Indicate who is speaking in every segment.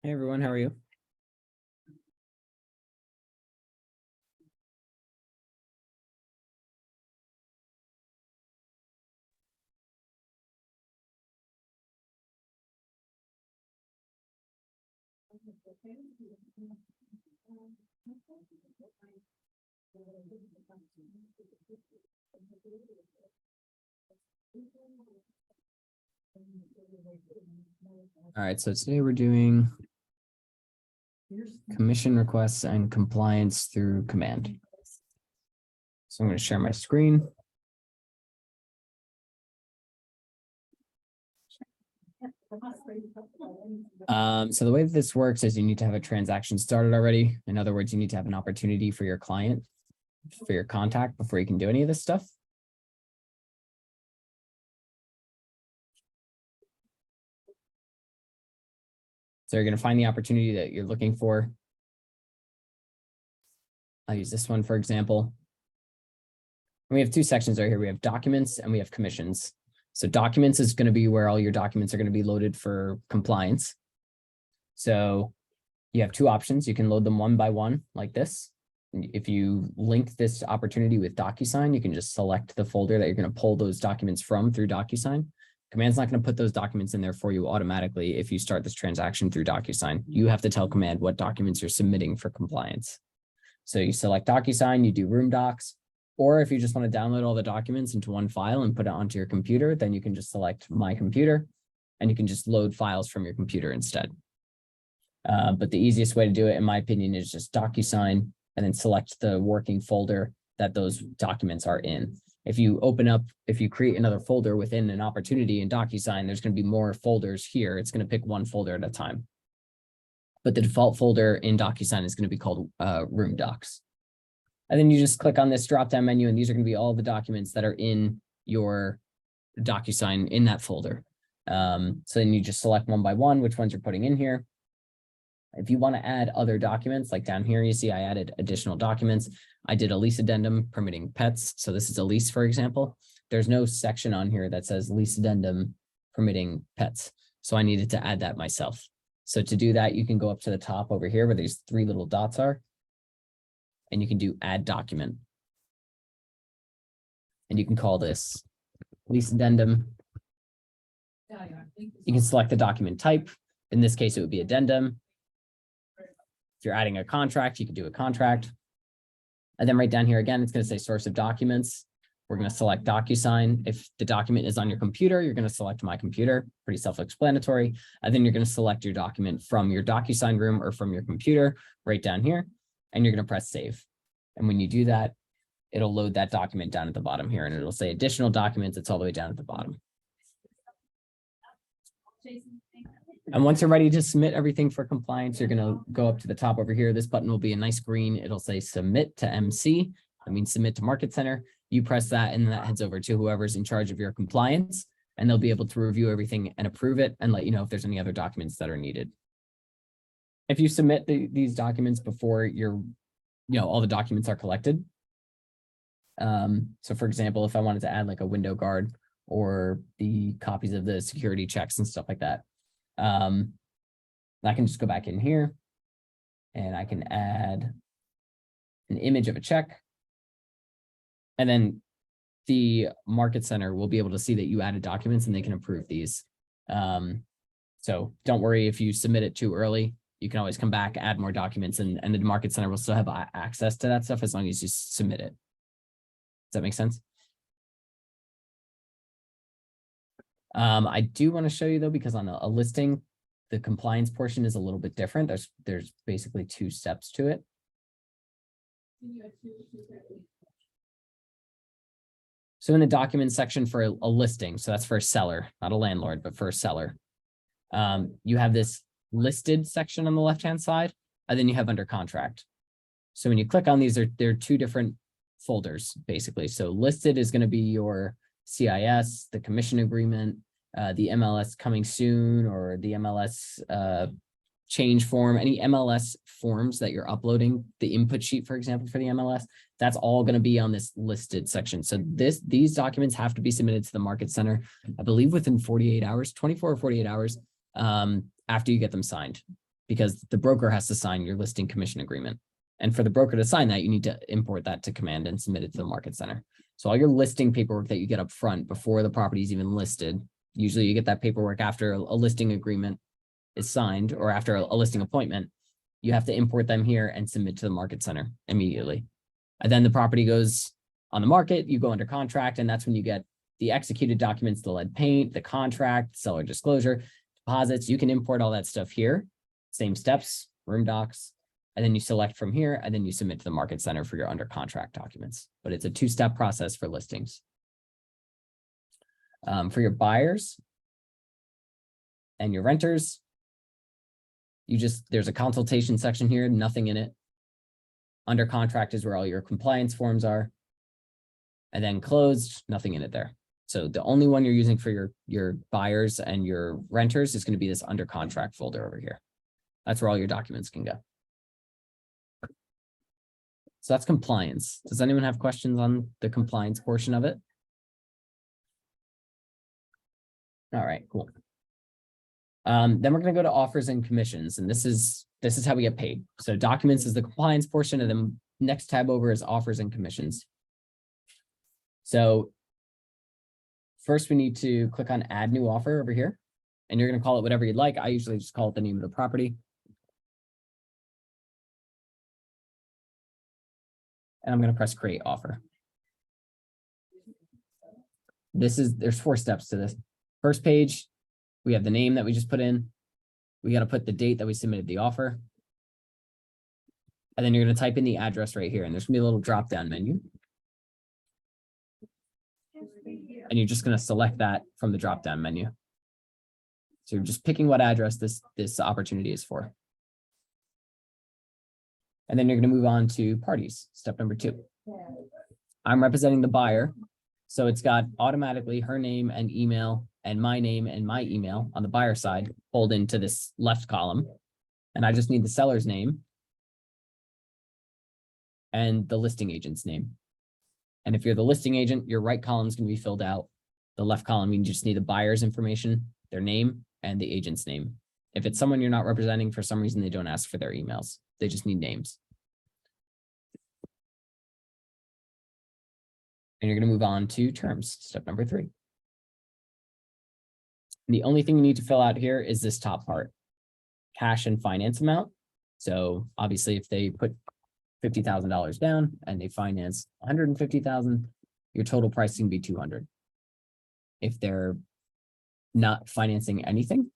Speaker 1: Hey everyone, how are you? All right, so today we're doing commission requests and compliance through command. So I'm going to share my screen. So the way that this works is you need to have a transaction started already. In other words, you need to have an opportunity for your client, for your contact before you can do any of this stuff. So you're going to find the opportunity that you're looking for. I'll use this one, for example. We have two sections right here. We have documents and we have commissions. So documents is going to be where all your documents are going to be loaded for compliance. So you have two options. You can load them one by one like this. If you link this opportunity with DocuSign, you can just select the folder that you're going to pull those documents from through DocuSign. Command's not going to put those documents in there for you automatically if you start this transaction through DocuSign. You have to tell Command what documents you're submitting for compliance. So you select DocuSign, you do Room Docs, or if you just want to download all the documents into one file and put it onto your computer, then you can just select My Computer, and you can just load files from your computer instead. But the easiest way to do it, in my opinion, is just DocuSign and then select the working folder that those documents are in. If you create another folder within an opportunity in DocuSign, there's going to be more folders here. It's going to pick one folder at a time. But the default folder in DocuSign is going to be called Room Docs. And then you just click on this drop-down menu, and these are going to be all the documents that are in your DocuSign in that folder. So then you just select one by one, which ones you're putting in here. If you want to add other documents, like down here, you see I added additional documents. I did a lease addendum permitting pets. So this is a lease, for example. There's no section on here that says lease addendum permitting pets. So I needed to add that myself. So to do that, you can go up to the top over here where these three little dots are, and you can do add document. And you can call this lease addendum. You can select the document type. In this case, it would be addendum. If you're adding a contract, you can do a contract. And then right down here again, it's going to say source of documents. We're going to select DocuSign. If the document is on your computer, you're going to select My Computer. Pretty self-explanatory. And then you're going to select your document from your DocuSign room or from your computer right down here. And you're going to press save. And when you do that, it'll load that document down at the bottom here. And it'll say additional documents. It's all the way down at the bottom. And once you're ready to submit everything for compliance, you're going to go up to the top over here. This button will be a nice green. It'll say submit to MC. That means submit to Market Center. You press that and that heads over to whoever's in charge of your compliance, and they'll be able to review everything and approve it and let you know if there's any other documents that are needed. If you submit these documents before all the documents are collected. So for example, if I wanted to add like a window guard or the copies of the security checks and stuff like that, I can just go back in here and I can add an image of a check. And then the Market Center will be able to see that you added documents and they can approve these. So don't worry if you submit it too early. You can always come back, add more documents, and the Market Center will still have access to that stuff as long as you submit it. Does that make sense? I do want to show you though, because on a listing, the compliance portion is a little bit different. There's basically two steps to it. So in the document section for a listing, so that's for a seller, not a landlord, but for a seller, you have this listed section on the left-hand side, and then you have under contract. So when you click on these, they're two different folders, basically. So listed is going to be your CIS, the commission agreement, the MLS coming soon, or the MLS change form, any MLS forms that you're uploading, the input sheet, for example, for the MLS, that's all going to be on this listed section. So these documents have to be submitted to the Market Center, I believe within 48 hours, 24 or 48 hours after you get them signed. because the broker has to sign your listing commission agreement. And for the broker to sign that, you need to import that to Command and submit it to the Market Center. So all your listing paperwork that you get up front before the property is even listed, usually you get that paperwork after a listing agreement is signed or after a listing appointment, you have to import them here and submit to the Market Center immediately. And then the property goes on the market, you go under contract, and that's when you get the executed documents, the lead paint, the contract, seller disclosure, deposits. You can import all that stuff here. Same steps, room docs, and then you select from here, and then you submit to the Market Center for your under contract documents. But it's a two-step process for listings. For your buyers and your renters, there's a consultation section here, nothing in it. Under contract is where all your compliance forms are. And then closed, nothing in it there. So the only one you're using for your buyers and your renters is going to be this under contract folder over here. That's where all your documents can go. So that's compliance. Does anyone have questions on the compliance portion of it? All right, cool. Then we're going to go to offers and commissions, and this is how we get paid. So documents is the compliance portion, and then next tab over is offers and commissions. So first we need to click on add new offer over here, and you're going to call it whatever you'd like. I usually just call it the name of the property. And I'm going to press create offer. There's 4 steps to this. First page, we have the name that we just put in. We got to put the date that we submitted the offer. And then you're going to type in the address right here, and there's going to be a little drop down menu. And you're just going to select that from the drop down menu. So you're just picking what address this opportunity is for. And then you're going to move on to parties, step number 2. I'm representing the buyer. So it's got automatically her name and email and my name and my email on the buyer side pulled into this left column. And I just need the seller's name and the listing agent's name. And if you're the listing agent, your right column is going to be filled out. The left column, you just need the buyer's information, their name, and the agent's name. If it's someone you're not representing, for some reason, they don't ask for their emails. They just need names. And you're going to move on to terms, step number 3. The only thing you need to fill out here is this top part, cash and finance amount. So obviously, if they put $50,000 down and they finance $150,000, your total price can be $200. If they're not financing anything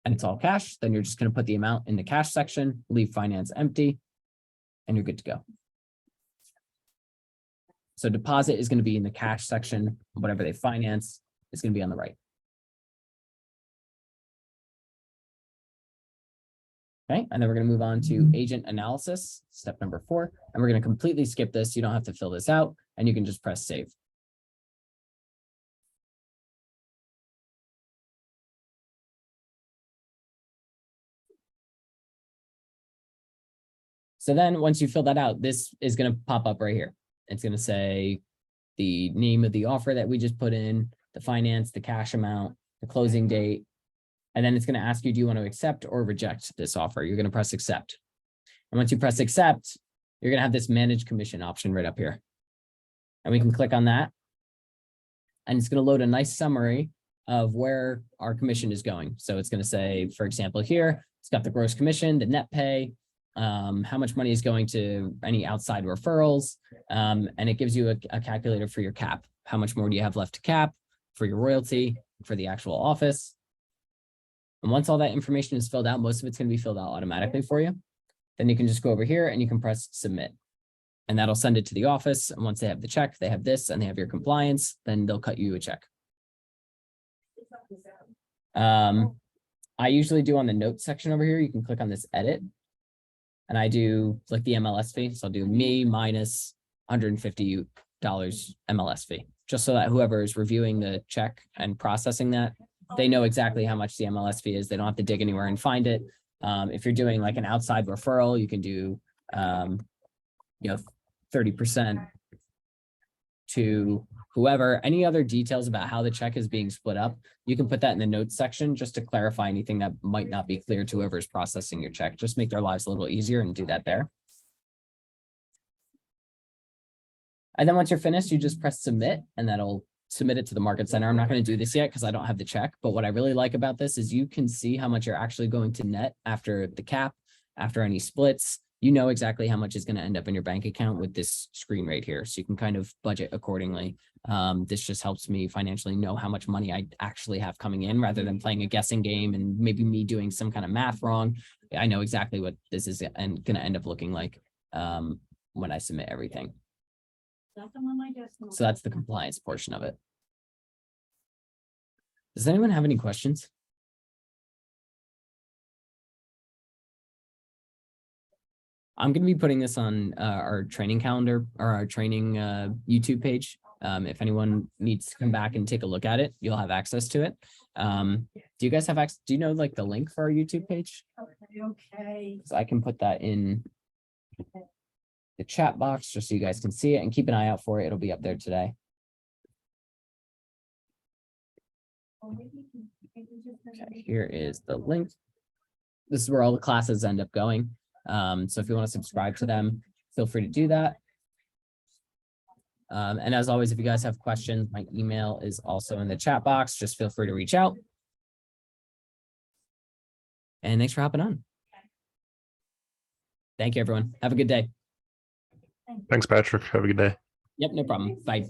Speaker 1: and it's all cash, then you're just going to put the amount in the cash section, leave finance empty, and you're good to go. So deposit is going to be in the cash section. Whatever they finance is going to be on the right. Okay, and then we're going to move on to agent analysis, step number 4, and we're going to completely skip this. You don't have to fill this out, and you can just press save. So then once you fill that out, this is going to pop up right here. It's going to say the name of the offer that we just put in, the finance, the cash amount, the closing date. And then it's going to ask you, do you want to accept or reject this offer? You're going to press accept. And once you press accept, you're going to have this manage commission option right up here. And we can click on that. And it's going to load a nice summary of where our commission is going. So it's going to say, for example, here, it's got the gross commission, the net pay, how much money is going to any outside referrals. And it gives you a calculator for your cap. How much more do you have left to cap for your royalty, for the actual office? And once all that information is filled out, most of it's going to be filled out automatically for you. Then you can just go over here and you can press submit. And that'll send it to the office. And once they have the check, they have this and they have your compliance, then they'll cut you a check. I usually do on the notes section over here. You can click on this edit. And I do like the MLS fee. So I'll do me minus $150 MLS fee, just so that whoever is reviewing the check and processing that, they know exactly how much the MLS fee is. They don't have to dig anywhere and find it. If you're doing like an outside referral, you can do, 30% to whoever. Any other details about how the check is being split up, you can put that in the notes section just to clarify anything that might not be clear to whoever's processing your check. Just make their lives a little easier and do that there. And then once you're finished, you just press submit and that'll submit it to the market center. I'm not going to do this yet because I don't have the check, but what I really like about this is you can see how much you're actually going to net after the cap, after any splits. You know exactly how much is going to end up in your bank account with this screen right here. So you can kind of budget accordingly. This just helps me financially know how much money I actually have coming in rather than playing a guessing game and maybe me doing some kind of math wrong. I know exactly what this is and going to end up looking like when I submit everything. So that's the compliance portion of it. Does anyone have any questions? I'm going to be putting this on our training calendar or our training YouTube page. If anyone needs to come back and take a look at it, you'll have access to it. Do you guys have access? Do you know like the link for our YouTube page?
Speaker 2: Okay.
Speaker 1: So I can put that in the chat box just so you guys can see it and keep an eye out for it. It'll be up there today. Okay, here is the link. This is where all the classes end up going. So if you want to subscribe to them, feel free to do that. And as always, if you guys have questions, my email is also in the chat box. Just feel free to reach out. And thanks for hopping on. Thank you, everyone. Have a good day.
Speaker 3: Thanks, Patrick. Have a good day.
Speaker 1: Yep, no problem. Bye.